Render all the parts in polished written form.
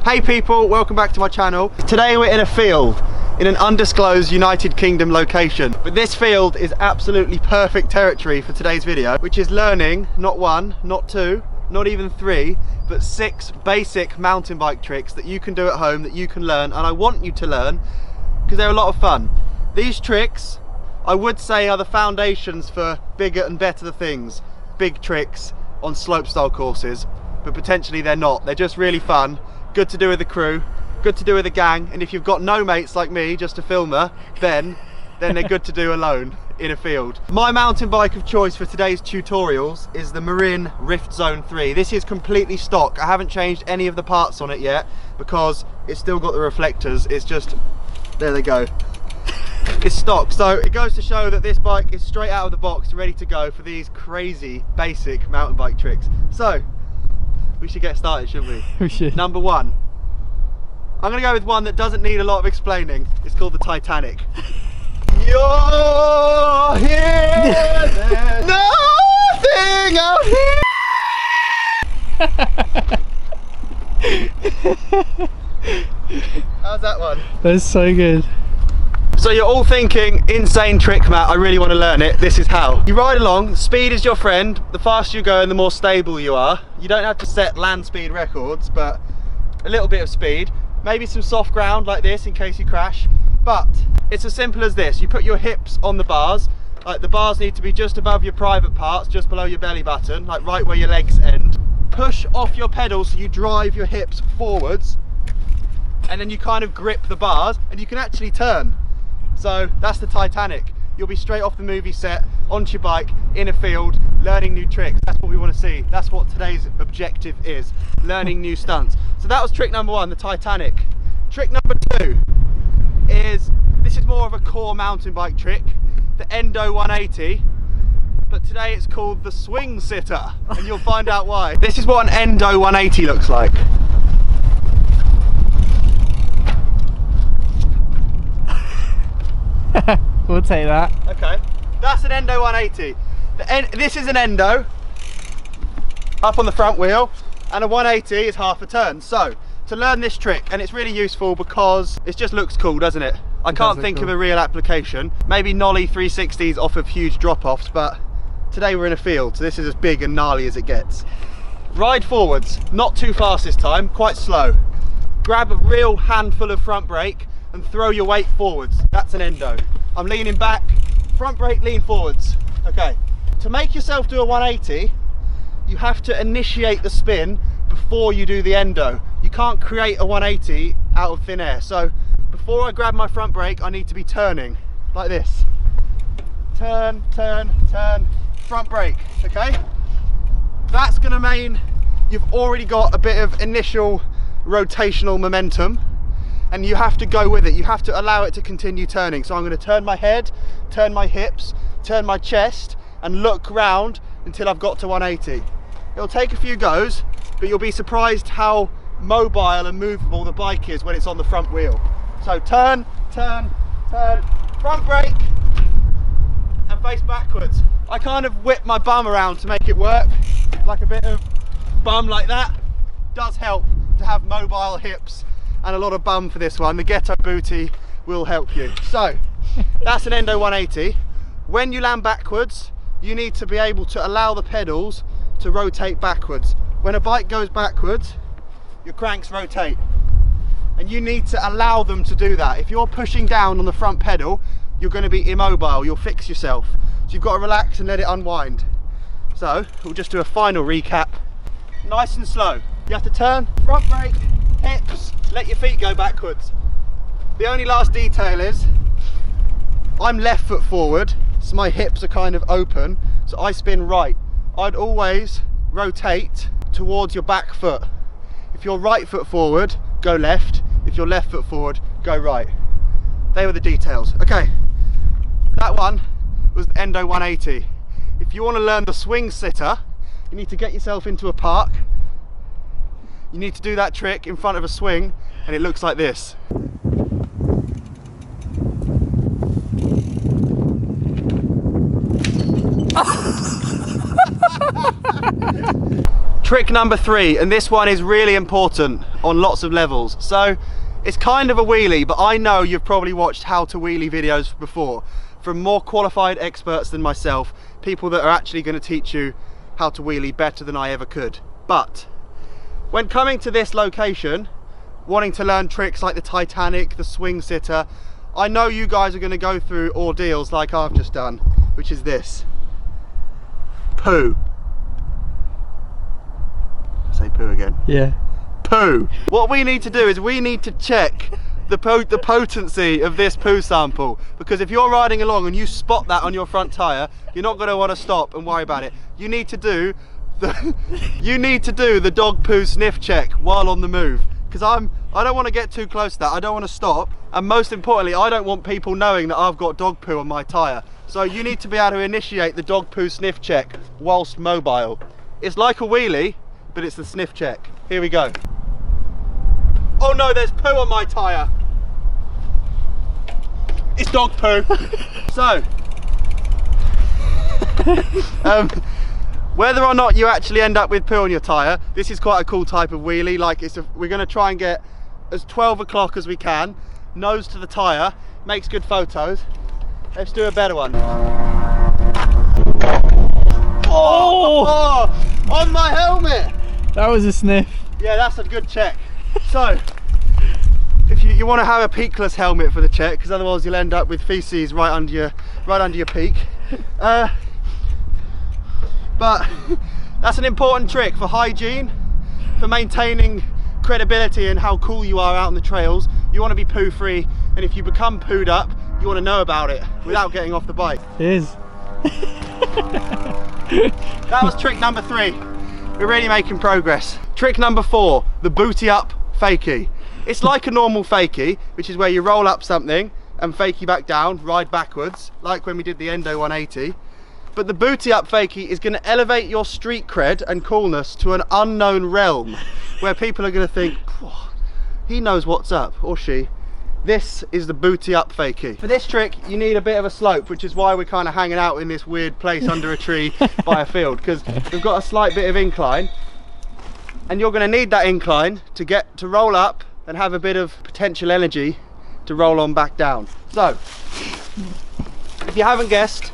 Hey people, welcome back to my channel. Today we're in a field in an undisclosed United Kingdom location. But this field is absolutely perfect territory for today's video, which is learning not one, not two, not even three, but 6 basic mountain bike tricks that you can do at home, that you can learn, and I want you to learn because they're a lot of fun. These tricks, I would say, are the foundations for bigger and better things. Big tricks on slopestyle courses, but potentially they're not. They're just really fun, good to do with the crew, good to do with a gang, and if you've got no mates like me, just a filmer, then they're good to do alone in a field. My mountain bike of choice for today's tutorials is the Marin Rift Zone 3. This is completely stock. I haven't changed any of the parts on it yet because it's still got the reflectors. It's just, there they go. It's stock, so it goes to show that this bike is straight out of the box, ready to go for these crazy basic mountain bike tricks. So we should get started, shouldn't we? We should. Number 1. I'm gonna go with one that doesn't need a lot of explaining. It's called the Titanic. You're here, there's nothing out here. How's that one? That's so good. So you're all thinking, insane trick, Matt, I really want to learn it. This is how. You ride along, speed is your friend. The faster you go and the more stable you are. You don't have to set land speed records, but a little bit of speed. Maybe some soft ground like this in case you crash. But it's as simple as this. You put your hips on the bars. Like the bars need to be just above your private parts, just below your belly button, like right where your legs end. Push off your pedals so you drive your hips forwards. And then you kind of grip the bars and you can actually turn. So that's the Titanic. You'll be straight off the movie set, onto your bike, in a field, learning new tricks. That's what we want to see. That's what today's objective is, learning new stunts. So that was trick number 1, the Titanic. Trick number 2 is, this is more of a core mountain bike trick, the Endo 180. But today it's called the swing sitter, and you'll find out why. This is what an Endo 180 looks like. We'll take that. Okay, that's an Endo 180. This is an Endo up on the front wheel, and a 180 is half a turn. So to learn this trick, and it's really useful because it just looks cool, doesn't it? I can't think of a real application. Maybe nollie 360s off of huge drop-offs, but today we're in a field, so this is as big and gnarly as it gets. Ride forwards, not too fast this time, quite slow. Grab a real handful of front brake and throw your weight forwards. That's an Endo. I'm leaning back, front brake, lean forwards. Okay, to make yourself do a 180, you have to initiate the spin before you do the Endo. You can't create a 180 out of thin air. So before I grab my front brake, I need to be turning like this. Turn, turn, turn, front brake, okay? That's gonna mean you've already got a bit of initial rotational momentum, and you have to go with it. You have to allow it to continue turning. So I'm going to turn my head, turn my hips, turn my chest, and look round until I've got to 180. It'll take a few goes, but you'll be surprised how mobile and movable the bike is when it's on the front wheel. So turn, turn, turn, front brake, and face backwards. I kind of whip my bum around to make it work, like a bit of bum like that. Does help to have mobile hips and a lot of bum for this one. The ghetto booty will help you. So that's an Endo 180. When you land backwards, you need to be able to allow the pedals to rotate backwards. When a bike goes backwards, your cranks rotate, and you need to allow them to do that. If you're pushing down on the front pedal, you're going to be immobile, you'll fix yourself. So you've got to relax and let it unwind. So we'll just do a final recap. Nice and slow. You have to turn, front brake, hips, let your feet go backwards. The only last detail is I'm left foot forward, so my hips are kind of open, so I spin right. I'd always rotate towards your back foot. If you're right foot forward, go left. If you're left foot forward, go right. They were the details. Okay, that one was the Endo 180. If you want to learn the swing sitter, you need to get yourself into a park. You need to do that trick in front of a swing, and it looks like this. Trick number 3, and this one is really important on lots of levels. So it's kind of a wheelie, but I know you've probably watched how to wheelie videos before from more qualified experts than myself, people that are actually going to teach you how to wheelie better than I ever could. But when coming to this location, wanting to learn tricks like the Titanic, the swing sitter, I know you guys are going to go through ordeals like I've just done, which is this. Poo. Say poo again. Yeah. Poo. What we need to do is we need to check the potency of this poo sample, because if you're riding along and you spot that on your front tyre, you're not going to want to stop and worry about it. You need to do the dog poo sniff check while on the move, because I don't want to get too close to that. I don't want to stop, and most importantly, I don't want people knowing that I've got dog poo on my tyre. So you need to be able to initiate the dog poo sniff check whilst mobile. It's like a wheelie, but it's the sniff check. Here we go. Oh no, there's poo on my tyre. It's dog poo. So, whether or not you actually end up with poo on your tyre, this is quite a cool type of wheelie. Like we're going to try and get as 12 o'clock as we can, nose to the tyre, makes good photos. Let's do a better one. Oh, on my helmet. That was a sniff. Yeah, that's a good check. So, if you want to have a peakless helmet for the check, because otherwise you'll end up with feces right under your peak. But that's an important trick for hygiene, for maintaining credibility and how cool you are out on the trails. You want to be poo free, and if you become pooed up, you want to know about it without getting off the bike. It is. That was trick number 3. We're really making progress. Trick number 4, the booty up fakie. It's like a normal fakie, which is where you roll up something and fakie back down, ride backwards, like when we did the Endo 180. But the booty up fakie is going to elevate your street cred and coolness to an unknown realm, where people are going to think, he knows what's up, or she. This is the booty up fakie. For this trick, you need a bit of a slope, which is why we're kind of hanging out in this weird place under a tree by a field, because we've got a slight bit of incline, and you're going to need that incline to get to roll up and have a bit of potential energy to roll on back down. So, if you haven't guessed,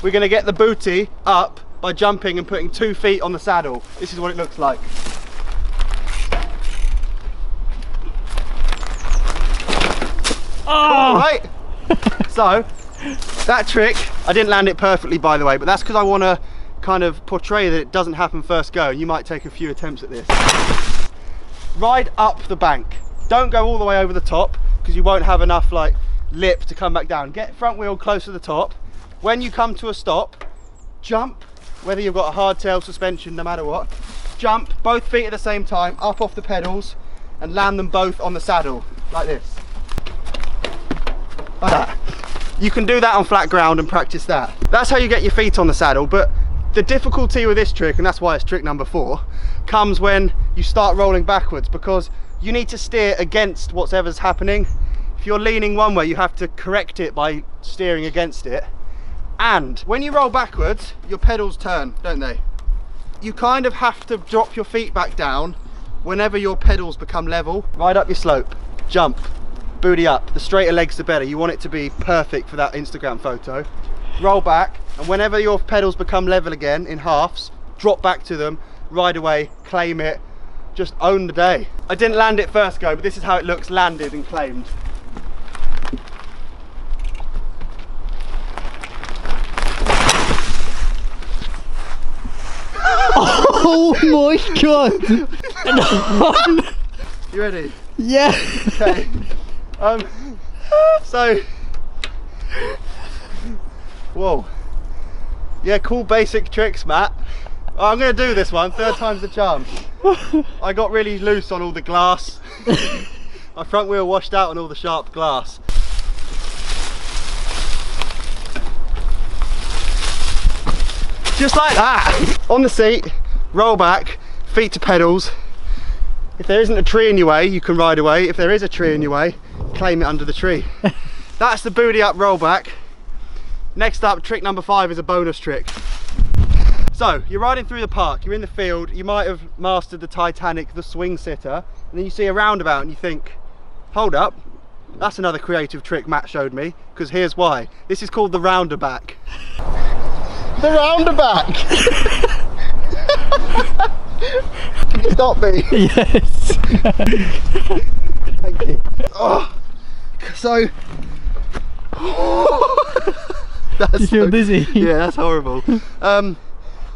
we're going to get the booty up by jumping and putting 2 feet on the saddle. This is what it looks like. Oh! Cool, right? So, that trick, I didn't land it perfectly by the way, but that's because I want to kind of portray that it doesn't happen first go, and you might take a few attempts at this. Ride up the bank. Don't go all the way over the top, because you won't have enough like lip to come back down. Get front wheel close to the top. When you come to a stop, jump, whether you've got a hardtail suspension, no matter what, jump both feet at the same time, up off the pedals, and land them both on the saddle, like this. Like that. You can do that on flat ground and practice that. That's how you get your feet on the saddle, but the difficulty with this trick, and that's why it's trick number 4, comes when you start rolling backwards, because you need to steer against whatever's happening. If you're leaning one way, you have to correct it by steering against it. And when you roll backwards, your pedals turn, don't they? You kind of have to drop your feet back down whenever your pedals become level. Ride up your slope, jump, booty up. The straighter legs the better. You want it to be perfect for that Instagram photo. Roll back, and whenever your pedals become level again in halves, drop back to them, ride away, claim it, just own the day. I didn't land it first go, but this is how it looks landed and claimed. Oh my god! You ready? Yeah. Okay. So, whoa. Yeah, cool basic tricks, Matt. I'm going to do this one, 3rd time's the charm. I got really loose on all the glass. My front wheel washed out on all the sharp glass. Just like that. On the seat, roll back, feet to pedals. If there isn't a tree in your way, you can ride away. If there is a tree in your way, claim it under the tree. That's the booty up roll back. Next up, trick number 5 is a bonus trick. So you're riding through the park, you're in the field, you might have mastered the Titanic, the swing sitter, and then you see a roundabout and you think, hold up, that's another creative trick Matt showed me, because here's why. This is called the roundaback. The roundaback! Can you stop me? Yes. Thank you. Oh, so... You feel dizzy? Yeah, that's horrible.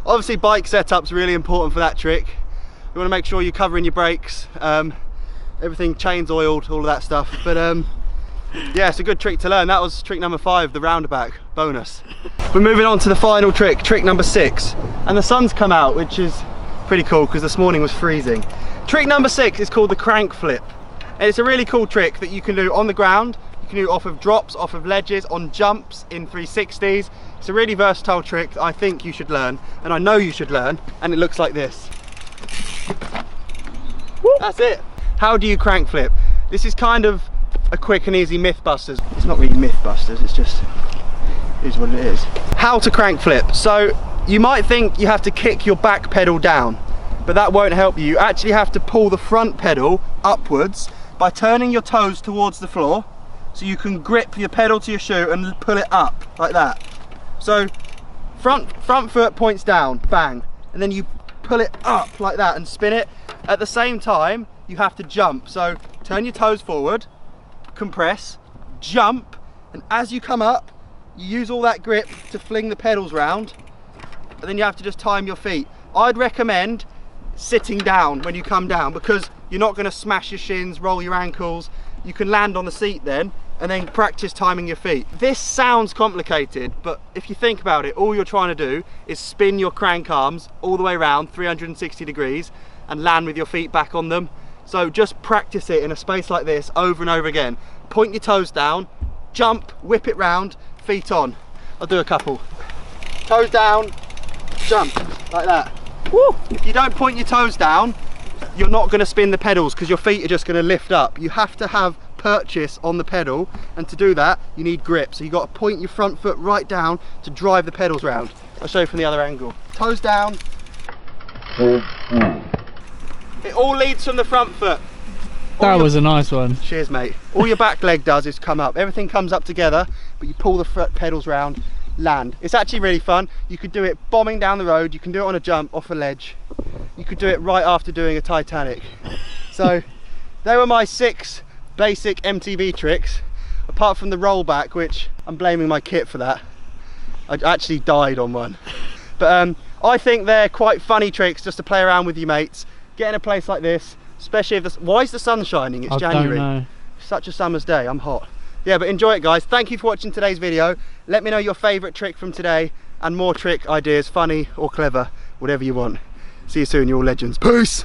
Obviously bike setup's really important for that trick. You want to make sure you're covering your brakes, everything chains oiled, all of that stuff. But yeah, it's a good trick to learn. That was trick number 5, the roundaback bonus. We're moving on to the final trick, trick number 6. And the sun's come out, which is pretty cool because this morning was freezing. Trick number 6 is called the crank flip. And it's a really cool trick that you can do on the ground. You can do off of drops, off of ledges, on jumps, in 360s. It's a really versatile trick that I think you should learn, and I know you should learn, and it looks like this. Woo. That's it. How do you crank flip? This is kind of a quick and easy Mythbusters. It's not really Mythbusters, it's just, it is what it is. How to crank flip. So you might think you have to kick your back pedal down, but that won't help you. You actually have to pull the front pedal upwards by turning your toes towards the floor, so you can grip your pedal to your shoe and pull it up like that. So front foot points down, bang, and then you pull it up like that and spin it. At the same time, you have to jump. So turn your toes forward, compress, jump, and as you come up, you use all that grip to fling the pedals round, and then you have to just time your feet. I'd recommend sitting down when you come down, because you're not going to smash your shins, roll your ankles. You can land on the seat then, and then practice timing your feet. This sounds complicated, but if you think about it, all you're trying to do is spin your crank arms all the way around 360 degrees and land with your feet back on them. So just practice it in a space like this over and over again. Point your toes down, jump, whip it round, feet on. I'll do a couple. Toes down, jump, like that. Woo. If you don't point your toes down, you're not going to spin the pedals because your feet are just going to lift up. You have to have purchase on the pedal, and to do that you need grip. So you've got to point your front foot right down to drive the pedals round. I'll show you from the other angle. Toes down. It all leads from the front foot. That was a nice one. Cheers, mate. All your back leg does is come up. Everything comes up together, but you pull the foot pedals round, land. It's actually really fun. You could do it bombing down the road, you can do it on a jump off a ledge, you could do it right after doing a Titanic. So they were my 6 basic MTB tricks, apart from the rollback, which I'm blaming my kit for that. I actually died on one. But I think they're quite funny tricks just to play around with your mates. Get in a place like this, especially if the... Why is the sun shining? It's January. Don't know. Such a summer's day, I'm hot. Yeah, but enjoy it, guys. Thank you for watching today's video. Let me know your favourite trick from today, and more trick ideas, funny or clever, whatever you want. See you soon, you're all legends. Peace!